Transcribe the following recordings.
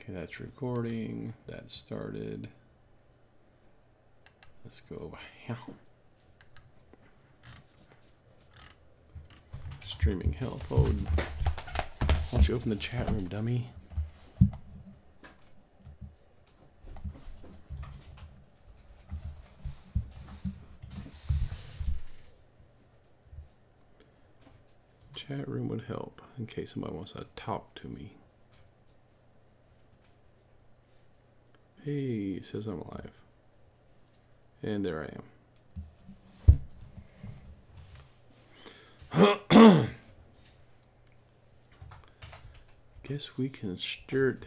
Okay, that's recording. That started. Let's go. Streaming health mode. Why don't you open the chat room, dummy? Chat room would help in case somebody wants to talk to me. Hey, it says I'm alive. And there I am. Guess we can start.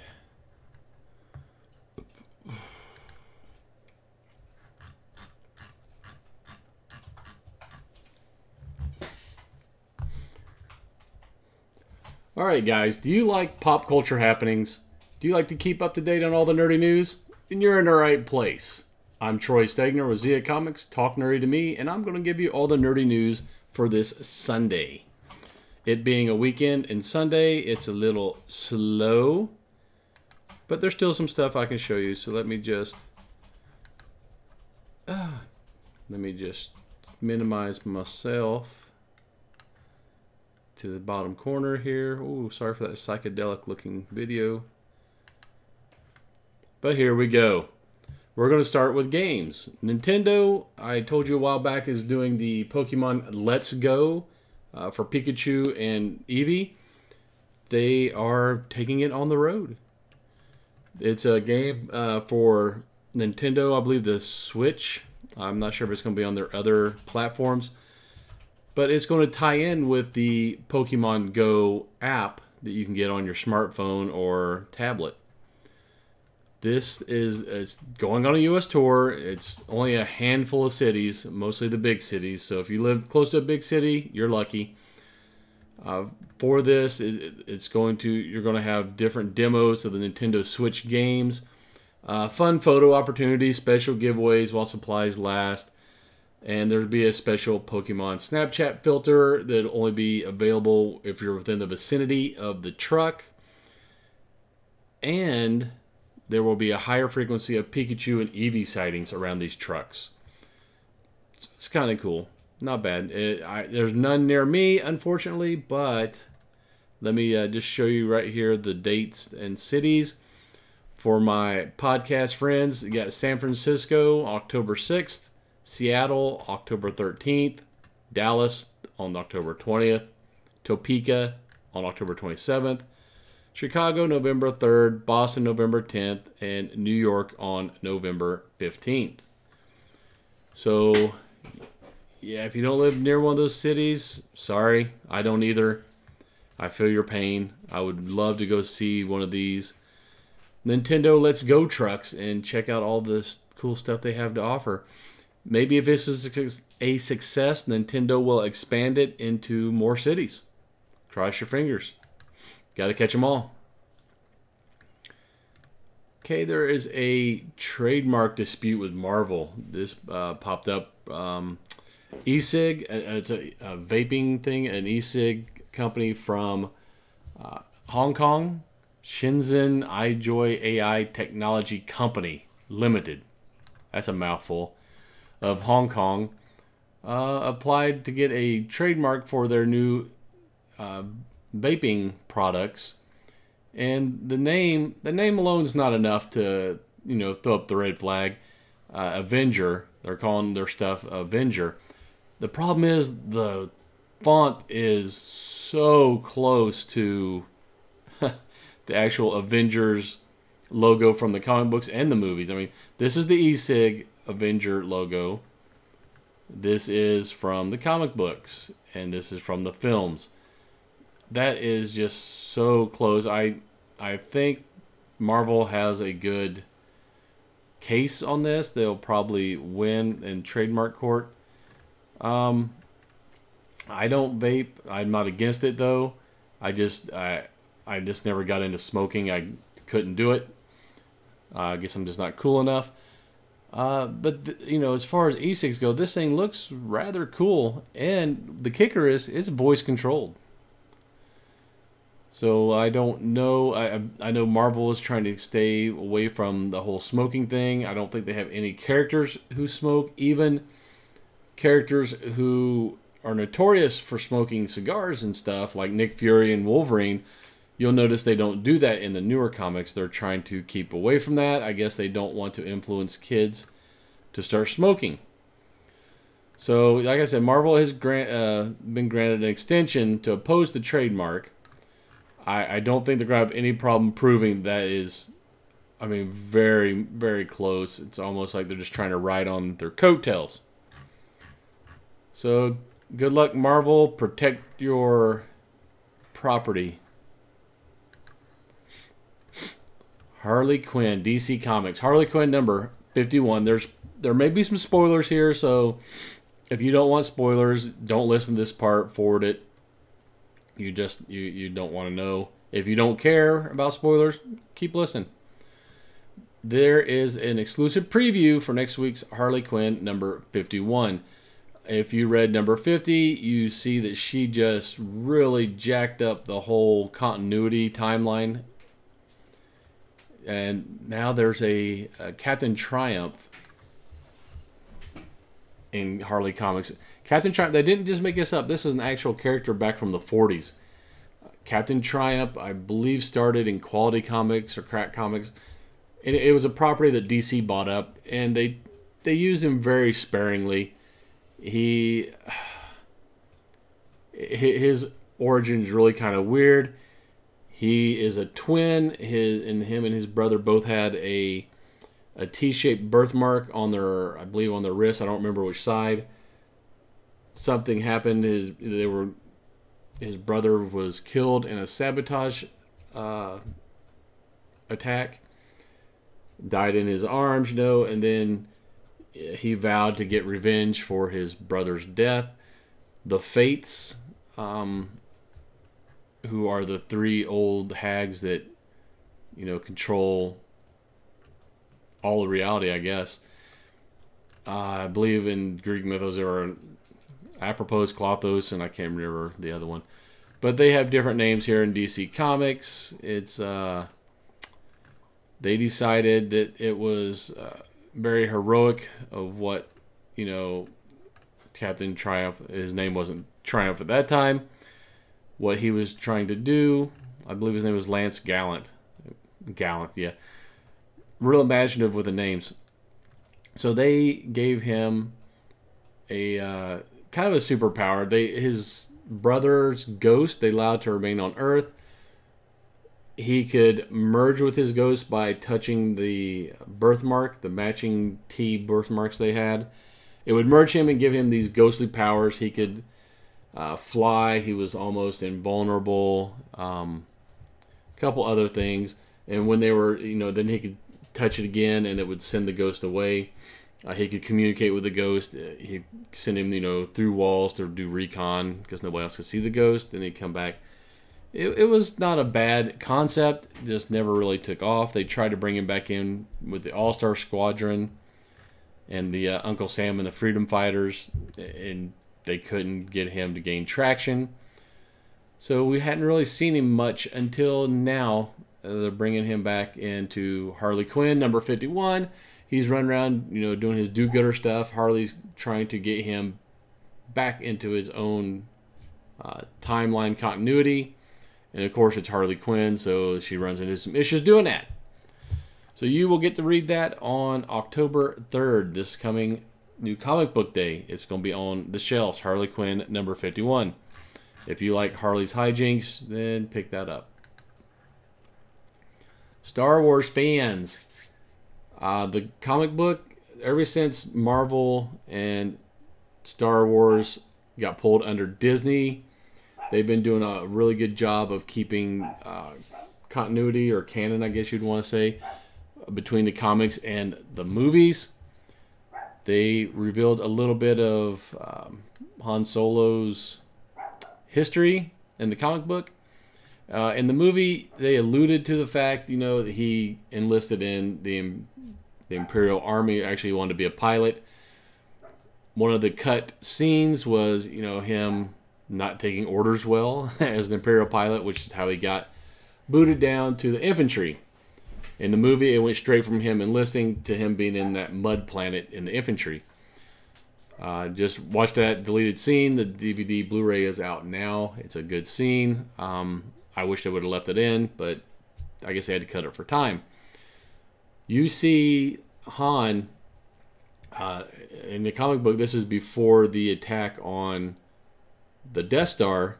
All right, guys, do you like pop culture happenings? Do you like to keep up to date on all the nerdy news? Then you're in the right place. I'm Troy Stegner with Zia Comics, Talk Nerdy to Me, and I'm going to give you all the nerdy news for this Sunday. It being a weekend and Sunday, it's a little slow, but there's still some stuff I can show you. So let me just minimize myself to the bottom corner here. Oh, sorry for that psychedelic looking video. But here we go. We're going to start with games. Nintendo, I told you a while back, is doing the Pokemon Let's Go for Pikachu and Eevee. They are taking it on the road. It's a game for Nintendo, I believe the Switch. I'm not sure if it's going to be on their other platforms. But it's going to tie in with the Pokemon Go app that you can get on your smartphone or tablet. This is going on a U.S. tour. It's only a handful of cities, mostly the big cities. So if you live close to a big city, you're lucky. For this, you're going to have different demos of the Nintendo Switch games, fun photo opportunities, special giveaways while supplies last. And there'll be a special Pokemon Snapchat filter that'll only be available if you're within the vicinity of the truck. And there will be a higher frequency of Pikachu and Eevee sightings around these trucks. It's kind of cool. Not bad. There's none near me, unfortunately, but let me just show you right here the dates and cities. For my podcast friends, you got San Francisco, October 6th. Seattle, October 13th, Dallas on October 20th, Topeka on October 27th, Chicago, November 3rd, Boston, November 10th, and New York on November 15th. So, yeah, if you don't live near one of those cities, sorry, I don't either. I feel your pain. I would love to go see one of these Nintendo Let's Go trucks and check out all this cool stuff they have to offer. Maybe if this is a success, Nintendo will expand it into more cities. Cross your fingers. Got to catch them all. Okay, there is a trademark dispute with Marvel. This popped up. E-cig, it's a vaping thing, an e-cig company from Hong Kong. Shenzhen iJoy AI Technology Company Limited. That's a mouthful. Of Hong Kong, applied to get a trademark for their new vaping products, and the name alone is not enough to throw up the red flag. Avenger, they're calling their stuff Avenger. The problem is the font is so close to the actual Avengers logo from the comic books and the movies. I mean, this is the e-cig Avenger logo. This is from the comic books, and this is from the films. That is just so close. I think Marvel has a good case on this. They'll probably win in trademark court. I don't vape. I'm not against it though. I just never got into smoking. I couldn't do it. I guess I'm just not cool enough. But as far as e-cigs go, this thing looks rather cool, and the kicker is it's voice controlled. So I don't know. I know Marvel is trying to stay away from the whole smoking thing. I don't think they have any characters who smoke. Even characters who are notorious for smoking cigars and stuff, like Nick Fury and Wolverine, you'll notice they don't do that in the newer comics. They're trying to keep away from that. I guess they don't want to influence kids to start smoking. So, like I said, Marvel has been granted an extension to oppose the trademark. I don't think they're going to have any problem proving that is, I mean, very, very close. It's almost like they're just trying to ride on their coattails. So, good luck, Marvel. Protect your property. Harley Quinn, DC Comics. Harley Quinn number 51. There may be some spoilers here, so if you don't want spoilers, don't listen to this part. Forward it. You don't want to know. If you don't care about spoilers, keep listening. There is an exclusive preview for next week's Harley Quinn number 51. If you read number 50, you see that she just really jacked up the whole continuity timeline. And now there's a Captain Triumph in Harley Comics. Captain Triumph, they didn't just make this up. This is an actual character back from the 40s. Captain Triumph, I believe, started in Quality Comics or Crack Comics. It was a property that DC bought up, and they used him very sparingly. His origin is really kind of weird. He is a twin. Him and his brother both had a T-shaped birthmark on their, I believe, on their wrist. I don't remember which side. Something happened. His brother was killed in a sabotage attack. Died in his arms, and then he vowed to get revenge for his brother's death. The Fates, who are the three old hags that, control all of reality, I guess. I believe in Greek mythos there are Apropos, Klothos, and I can't remember the other one. But they have different names here in DC Comics. It's they decided that it was very heroic of what, Captain Triumph, his name wasn't Triumph at that time, what he was trying to do. I believe his name was Lance Gallant. Gallant, yeah. Real imaginative with the names. So they gave him a kind of a superpower. His brother's ghost, they allowed to remain on Earth. He could merge with his ghost by touching the birthmark, the matching T birthmarks they had. It would merge him and give him these ghostly powers. He could fly. He was almost invulnerable. A couple other things. And when they were, then he could touch it again and it would send the ghost away. He could communicate with the ghost. He'd send him, through walls to do recon because nobody else could see the ghost. Then he'd come back. It was not a bad concept. Just never really took off. They tried to bring him back in with the All-Star Squadron and the Uncle Sam and the Freedom Fighters, and they couldn't get him to gain traction. So we hadn't really seen him much until now. They're bringing him back into Harley Quinn, number 51. He's running around, doing his do-gooder stuff. Harley's trying to get him back into his own timeline continuity. And, of course, it's Harley Quinn, so she runs into some issues doing that. So you will get to read that on October 3rd, this coming new comic book day. It's going to be on the shelves, Harley Quinn, number 51. If you like Harley's hijinks, then pick that up. Star Wars fans. The comic book, ever since Marvel and Star Wars got pulled under Disney, they've been doing a really good job of keeping continuity, or canon, I guess you'd want to say, between the comics and the movies. They revealed a little bit of Han Solo's history in the comic book. In the movie, they alluded to the fact, that he enlisted in the Imperial Army. Actually, he wanted to be a pilot. One of the cut scenes was, him not taking orders well as an Imperial pilot, which is how he got booted down to the infantry. In the movie, it went straight from him enlisting to him being in that mud planet in the infantry. Just watch that deleted scene. The DVD Blu-ray is out now. It's a good scene. I wish they would have left it in, but I guess they had to cut it for time. You see Han in the comic book. This is before the attack on the Death Star.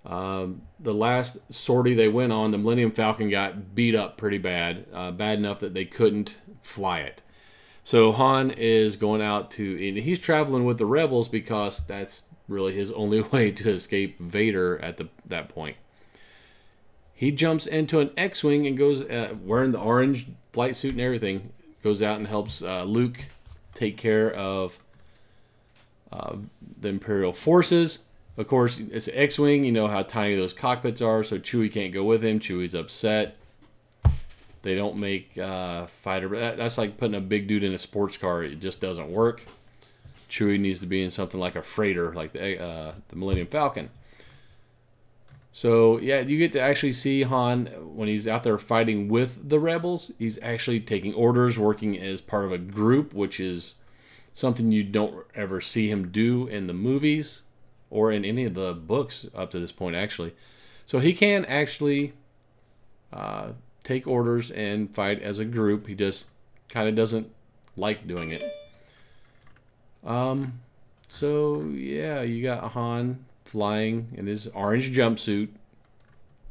The last sortie they went on, the Millennium Falcon got beat up pretty bad. Bad enough that they couldn't fly it. So Han is going out to... And he's traveling with the rebels because that's really his only way to escape Vader at that point. He jumps into an X-Wing and goes... wearing the orange flight suit and everything. Goes out and helps Luke take care of the Imperial forces. Of course, it's an X-Wing. You know how tiny those cockpits are, so Chewie can't go with him. Chewie's upset. They don't make fighter... That's like putting a big dude in a sports car. It just doesn't work. Chewie needs to be in something like a freighter, like the Millennium Falcon. So, yeah, you get to actually see Han when he's out there fighting with the rebels. He's actually taking orders, working as part of a group, which is something you don't ever see him do in the movies or in any of the books up to this point, actually. So he can actually take orders and fight as a group. He just kind of doesn't like doing it. So, yeah, you got Han flying in his orange jumpsuit,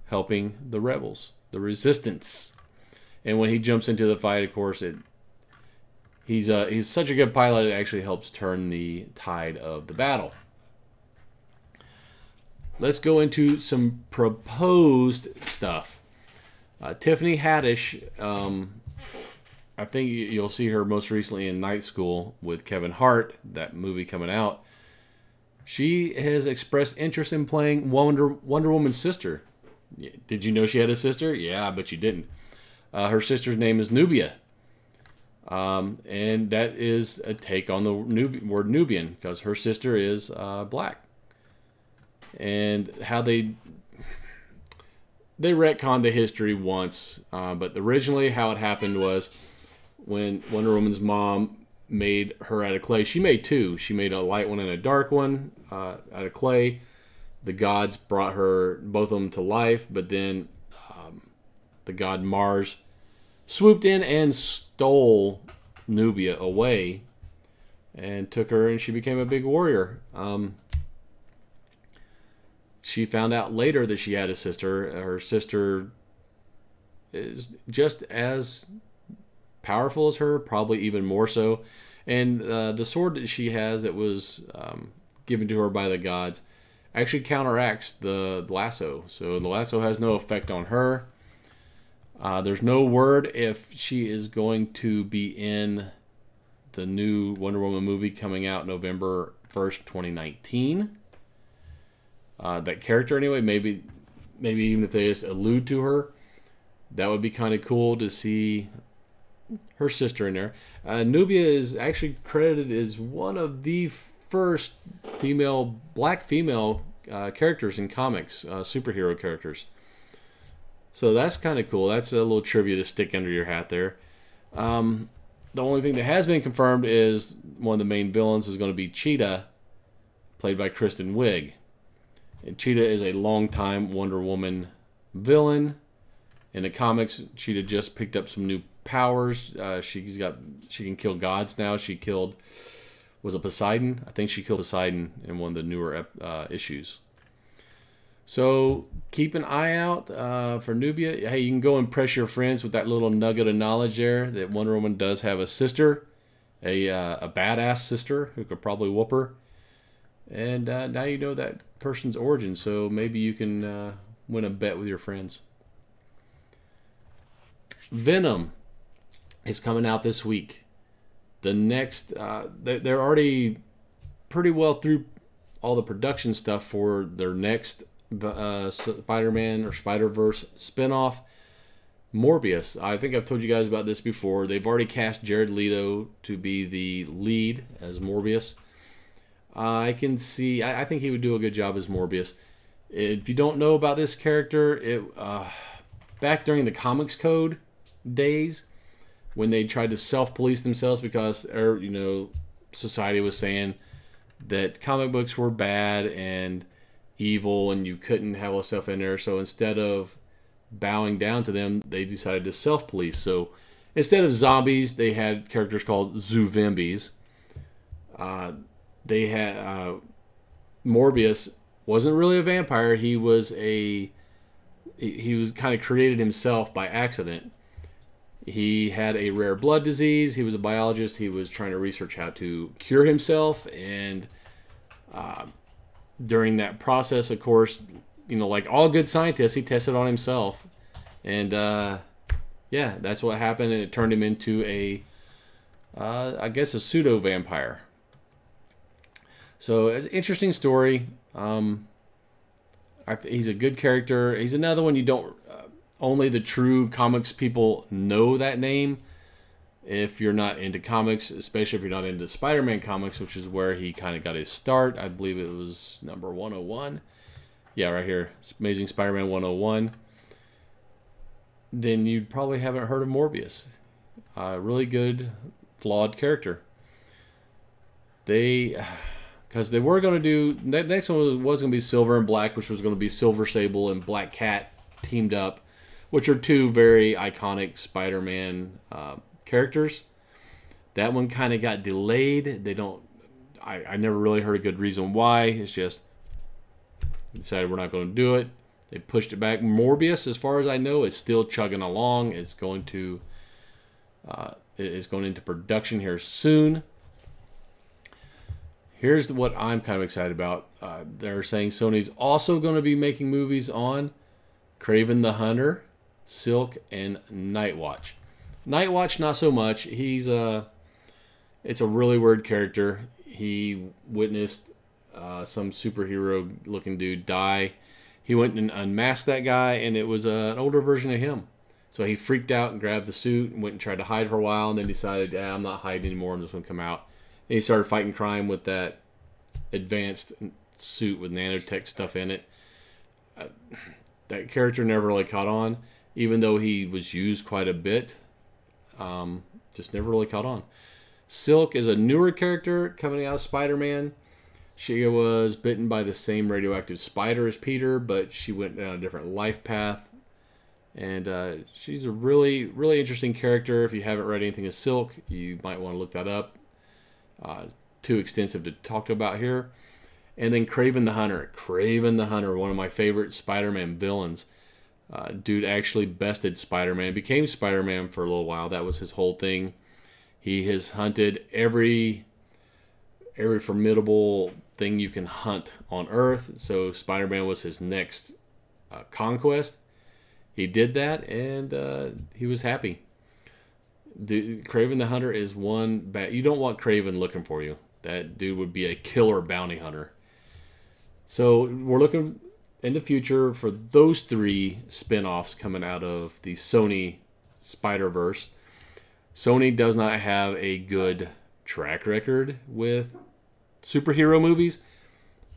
helping the rebels, the resistance. And when he jumps into the fight, of course, he's such a good pilot, it actually helps turn the tide of the battle. Let's go into some proposed stuff. Tiffany Haddish, I think you'll see her most recently in Night School with Kevin Hart, that movie coming out. She has expressed interest in playing Wonder Woman's sister. Did you know she had a sister? Yeah, but you didn't. Her sister's name is Nubia. And that is a take on the word Nubian, because her sister is black. And how they retconned the history once, but originally how it happened was when Wonder Woman's mom made her out of clay. She made two. She made a light one and a dark one out of clay. The gods brought her, both of them, to life, but then the god Mars swooped in and stole Nubia away and took her, and she became a big warrior. She found out later that she had a sister. Her sister is just as powerful as her, probably even more so. And the sword that she has that was given to her by the gods actually counteracts the lasso. So the lasso has no effect on her. There's no word if she is going to be in the new Wonder Woman movie coming out November 1st, 2019. That character anyway, maybe even if they just allude to her, that would be kind of cool to see her sister in there. Nubia is actually credited as one of the first black female characters in comics, superhero characters. So that's kind of cool. That's a little trivia to stick under your hat there. The only thing that has been confirmed is one of the main villains is going to be Cheetah, played by Kristen Wiig. And Cheetah is a longtime Wonder Woman villain. In the comics, Cheetah just picked up some new powers. She can kill gods now. She killed, was it Poseidon? I think she killed Poseidon in one of the newer issues. So keep an eye out for Nubia. Hey, you can go impress your friends with that little nugget of knowledge there that Wonder Woman does have a sister, a badass sister who could probably whoop her. And now you know that person's origin, so maybe you can win a bet with your friends. Venom is coming out this week. The next, they're already pretty well through all the production stuff for their next Spider-Man or Spider-Verse spinoff, Morbius. I think I've told you guys about this before. They've already cast Jared Leto to be the lead as Morbius. I can see. I think he would do a good job as Morbius. If you don't know about this character, back during the Comics Code days, when they tried to self-police themselves because, society was saying that comic books were bad and evil and you couldn't have all stuff in there. So instead of bowing down to them, they decided to self-police. So instead of zombies, they had characters called Zuvimbies. They had Morbius wasn't really a vampire. He was kind of created himself by accident. He had a rare blood disease. He was a biologist. He was trying to research how to cure himself. And during that process, of course, like all good scientists, he tested on himself. And yeah, that's what happened. And it turned him into I guess, a pseudo-vampire. So it's an interesting story. He's a good character. He's another one you don't... only the true comics people know that name. If you're not into comics, especially if you're not into Spider-Man comics, which is where he kind of got his start. I believe it was number 101. Yeah, right here. Amazing Spider-Man 101. Then you probably haven't heard of Morbius. Really good, flawed character. Because they were going to do... That next one was going to be Silver and Black, which was going to be Silver Sable and Black Cat teamed up, which are two very iconic Spider-Man characters. That one kind of got delayed. I never really heard a good reason why. It's just decided we're not going to do it. They pushed it back. Morbius, as far as I know, is still chugging along. It's going into production here soon. Here's what I'm kind of excited about. They're saying Sony's also going to be making movies on Kraven the Hunter, Silk, and Nightwatch. Nightwatch, not so much. It's a really weird character. He witnessed some superhero-looking dude die. He went and unmasked that guy, and it was an older version of him. So he freaked out and grabbed the suit and went and tried to hide for a while, and then decided, I'm not hiding anymore. I'm just going to come out. And he started fighting crime with that advanced suit with nanotech stuff in it. That character never really caught on, even though he was used quite a bit. Just never really caught on. Silk is a newer character coming out of Spider-Man. She was bitten by the same radioactive spider as Peter, but she went down a different life path. And she's a really, really interesting character. If you haven't read anything of Silk, you might want to look that up. Too extensive to talk about here. And then Kraven the Hunter. Kraven the Hunter, one of my favorite Spider-Man villains. Dude actually bested Spider-Man. Became Spider-Man for a little while. That was his whole thing. He has hunted every formidable thing you can hunt on Earth. So Spider-Man was his next conquest. He did that, and he was happy. Kraven the Hunter is one bad... You don't want Kraven looking for you. That dude would be a killer bounty hunter. So we're looking in the future for those 3 spin-offs coming out of the Sony Spider-Verse. Sony does not have a good track record with superhero movies.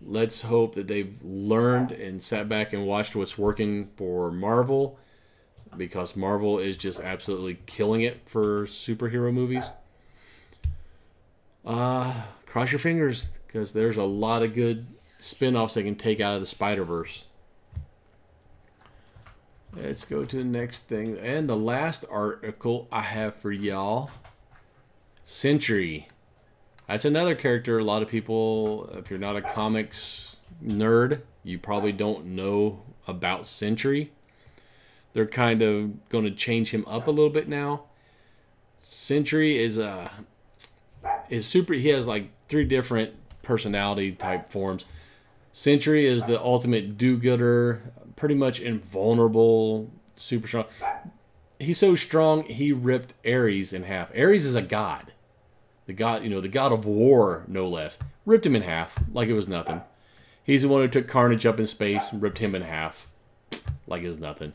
Let's hope that they've learned and sat back and watched what's working for Marvel, because Marvel is just absolutely killing it for superhero movies. Cross your fingers, because there's a lot of good spin-offs they can take out of the Spider-Verse. Let's go to the next thing. And the last article I have for y'all. Sentry. That's another character a lot of people, if you're not a comics nerd, you probably don't know about Sentry. They're kind of going to change him up a little bit now. Sentry is super. He has like 3 different personality type forms. Sentry is the ultimate do-gooder, pretty much invulnerable, super strong. He's so strong, he ripped Ares in half. Ares is a god. The god, the god of war, no less. Ripped him in half like it was nothing. He's the one who took Carnage up in space and ripped him in half like it was nothing.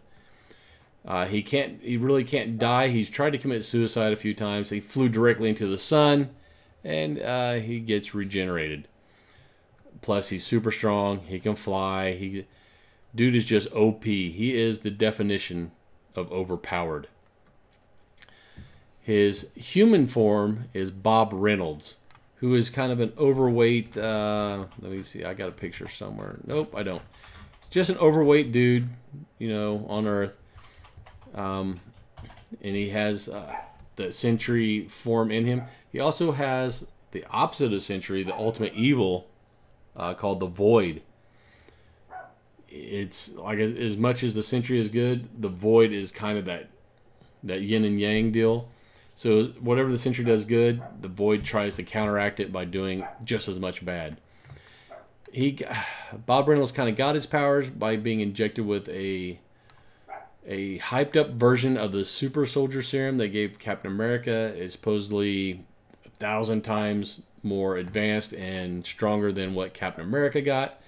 He really can't die. He's tried to commit suicide a few times. He flew directly into the sun, and he gets regenerated. Plus, he's super strong. He can fly. Dude is just OP. He is the definition of overpowered. His human form is Bob Reynolds, who is kind of an overweight. Let me see. I got a picture somewhere. Nope, I don't. Just an overweight dude, you know, on Earth. And he has the Sentry form in him. He also has the opposite of Sentry, the ultimate evil, called the Void. It's like as much as the Sentry is good, the Void is kind of that yin and yang deal. So whatever the Sentry does good, the Void tries to counteract it by doing just as much bad. Bob Reynolds kind of got his powers by being injected with a hyped up version of the super soldier serum they gave Captain America. Is supposedly 1,000 times more advanced and stronger than what Captain America got.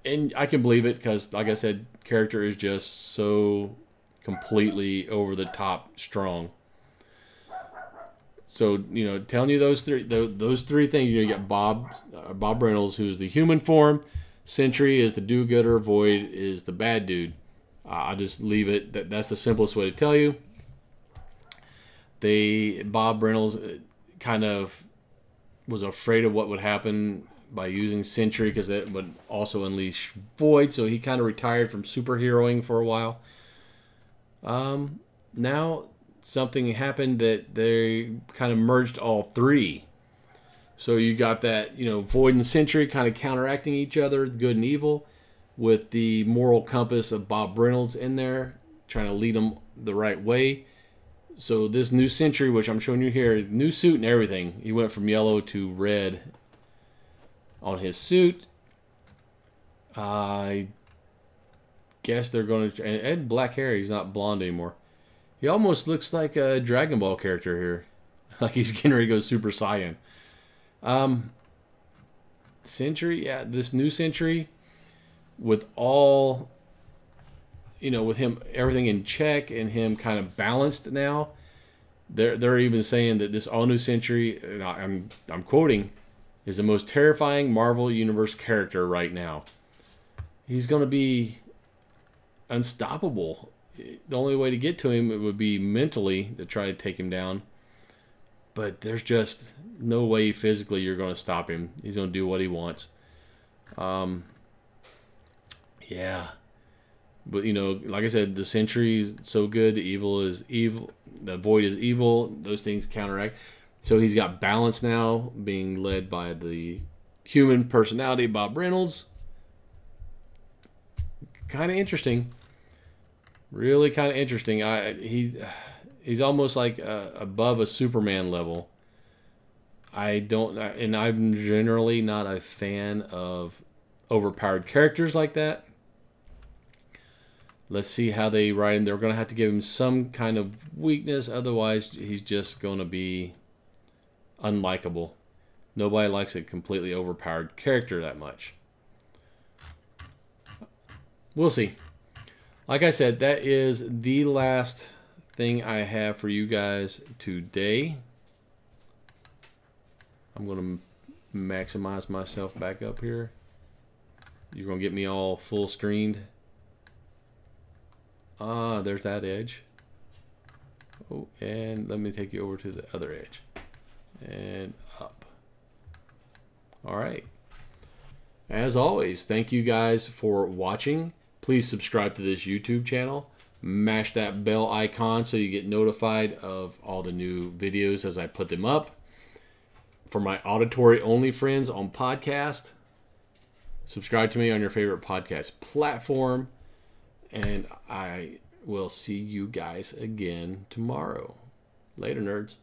And I can believe it because, like I said, character is just so completely over the top strong. So, you know, telling you those three things, you get Bob Reynolds, who's the human form. Sentry is the do-gooder. Void is the bad dude. I'll just leave it. That's the simplest way to tell you. Bob Reynolds kind of was afraid of what would happen by using Sentry because it would also unleash Void. So he kind of retired from superheroing for a while. Now something happened that they kind of merged all three. So you got that, you know, Void and Sentry kind of counteracting each other, good and evil, with the moral compass of Bob Reynolds in there, trying to lead them the right way. So this new Sentry, which I'm showing you here, new suit and everything. He went from yellow to red on his suit. I guess they're going to... And black hair, he's not blonde anymore. He almost looks like a Dragon Ball character here. Like he's getting ready to go Super Saiyan. Sentry, yeah, this new Sentry, with all, you know, with him, everything in check and him kind of balanced now. They're even saying that this all new Sentry, and I'm quoting, is the most terrifying Marvel Universe character right now. He's going to be unstoppable. The only way to get to him would be mentally to try to take him down. But there's just no way physically you're going to stop him. He's going to do what he wants. Yeah. But, you know, like I said, the Sentry is so good. The evil is evil. The Void is evil. Those things counteract. So he's got balance now, being led by the human personality, Bob Reynolds. Kind of interesting. Really kind of interesting. He's almost like above a Superman level. And I'm generally not a fan of overpowered characters like that. Let's see how they write him. They're going to have to give him some kind of weakness. Otherwise, he's just going to be unlikable. Nobody likes a completely overpowered character that much. We'll see. Like I said, that is the last thing I have for you guys today. I'm going to maximize myself back up here. You're going to get me all full screened. Ah, there's that edge. Oh, and let me take you over to the other edge. And up. All right. As always, thank you guys for watching. Please subscribe to this YouTube channel. Mash that bell icon so you get notified of all the new videos as I put them up. For my auditory only friends on podcast, subscribe to me on your favorite podcast platform. And I will see you guys again tomorrow. Later, nerds.